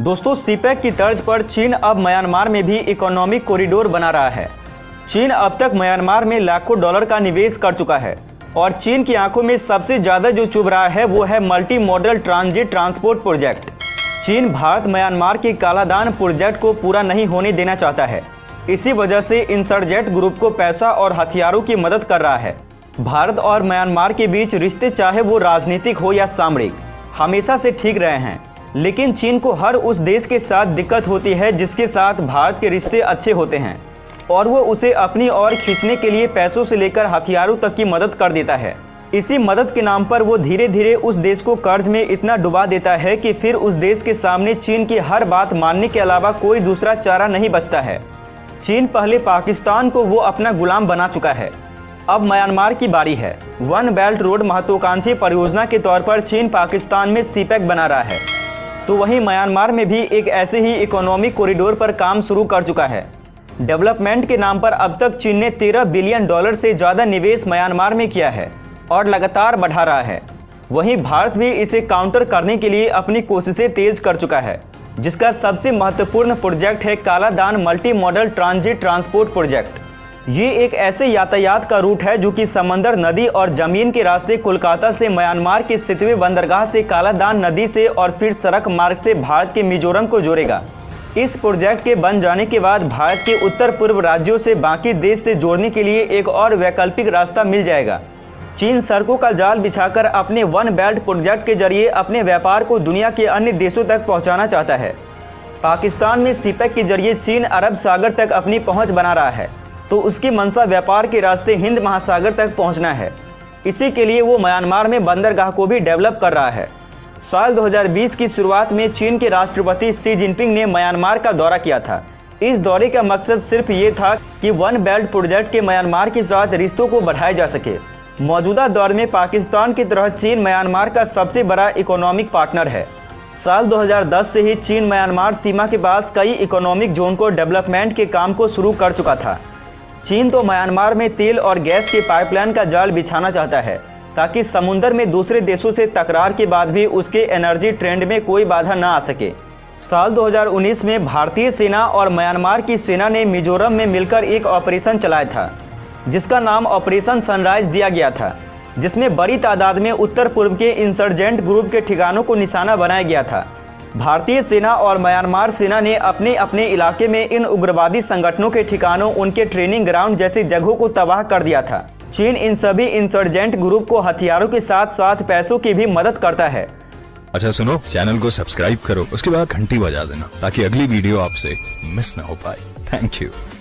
दोस्तों, सीपेक की तर्ज पर चीन अब म्यांमार में भी इकोनॉमिक कॉरिडोर बना रहा है। चीन अब तक म्यांमार में लाखों डॉलर का निवेश कर चुका है और चीन की आंखों में सबसे ज्यादा जो चुभ रहा है वो है multi modal transit transport project. चीन भारत म्यांमार के कालादान प्रोजेक्ट को पूरा नहीं होने देना चाहता है। इसी वजह से इंसर्जेंट ग्रुप को पैसा और हथियारों की मदद कर रहा है। भारत और म्यांमार के बीच रिश्ते चाहे वो राजनीतिक हो या सामरिक हमेशा से ठीक रहे हैं, लेकिन चीन को हर उस देश के साथ दिक्कत होती है जिसके साथ भारत के रिश्ते अच्छे होते हैं और वो उसे अपनी ओर खींचने के लिए पैसों से लेकर हथियारों तक की मदद कर देता है। इसी मदद के नाम पर वो धीरे धीरे उस देश को कर्ज में इतना डुबा देता है कि फिर उस देश के सामने चीन की हर बात मानने के अलावा कोई दूसरा चारा नहीं बचता है। चीन पहले पाकिस्तान को वो अपना गुलाम बना चुका है, अब म्यांमार की बारी है। वन बेल्ट रोड महत्वाकांक्षी परियोजना के तौर पर चीन पाकिस्तान में सीपेक बना रहा है, तो वहीं म्यांमार में भी एक ऐसे ही इकोनॉमिक कॉरिडोर पर काम शुरू कर चुका है। डेवलपमेंट के नाम पर अब तक चीन ने 13 बिलियन डॉलर से ज़्यादा निवेश म्यांमार में किया है और लगातार बढ़ा रहा है। वहीं भारत भी इसे काउंटर करने के लिए अपनी कोशिशें तेज कर चुका है, जिसका सबसे महत्वपूर्ण प्रोजेक्ट है Kaladan multi modal transit transport project. ये एक ऐसे यातायात का रूट है जो कि समंदर, नदी और जमीन के रास्ते कोलकाता से म्यांमार के सितवे बंदरगाह से कालादान नदी से और फिर सड़क मार्ग से भारत के मिजोरम को जोड़ेगा। इस प्रोजेक्ट के बन जाने के बाद भारत के उत्तर पूर्व राज्यों से बाकी देश से जोड़ने के लिए एक और वैकल्पिक रास्ता मिल जाएगा। चीन सड़कों का जाल बिछाकर अपने वन बेल्ट प्रोजेक्ट के जरिए अपने व्यापार को दुनिया के अन्य देशों तक पहुंचाना चाहता है। पाकिस्तान में सीपेक के जरिए चीन अरब सागर तक अपनी पहुंच बना रहा है, तो उसकी मंशा व्यापार के रास्ते हिंद महासागर तक पहुंचना है। इसी के लिए वो म्यांमार में बंदरगाह को भी डेवलप कर रहा है। साल 2020 की शुरुआत में चीन के राष्ट्रपति शी जिनपिंग ने म्यांमार का दौरा किया था। इस दौरे का मकसद सिर्फ ये था कि वन बेल्ट प्रोजेक्ट के म्यांमार के साथ रिश्तों को बढ़ाया जा सके। मौजूदा दौर में पाकिस्तान की तरह चीन म्यांमार का सबसे बड़ा इकोनॉमिक पार्टनर है। साल 2010 से ही चीन म्यांमार सीमा के पास कई इकोनॉमिक जोन को डेवलपमेंट के काम को शुरू कर चुका था। चीन तो म्यांमार में तेल और गैस के पाइपलाइन का जाल बिछाना चाहता है ताकि समुद्र में दूसरे देशों से तकरार के बाद भी उसके एनर्जी ट्रेंड में कोई बाधा न आ सके। साल 2019 में भारतीय सेना और म्यांमार की सेना ने मिजोरम में मिलकर एक ऑपरेशन चलाया था जिसका नाम ऑपरेशन सनराइज दिया गया था, जिसमें बड़ी तादाद में उत्तर पूर्व के इंसर्जेंट ग्रुप के ठिकानों को निशाना बनाया गया था। भारतीय सेना और म्यांमार सेना ने अपने अपने इलाके में इन उग्रवादी संगठनों के ठिकानों, उनके ट्रेनिंग ग्राउंड जैसी जगहों को तबाह कर दिया था। चीन इन सभी इंसर्जेंट ग्रुप को हथियारों के साथ साथ पैसों की भी मदद करता है। अच्छा सुनो, चैनल को सब्सक्राइब करो, उसके बाद घंटी बजा देना ताकि अगली वीडियो आपसे मिस ना हो पाए। Thank you.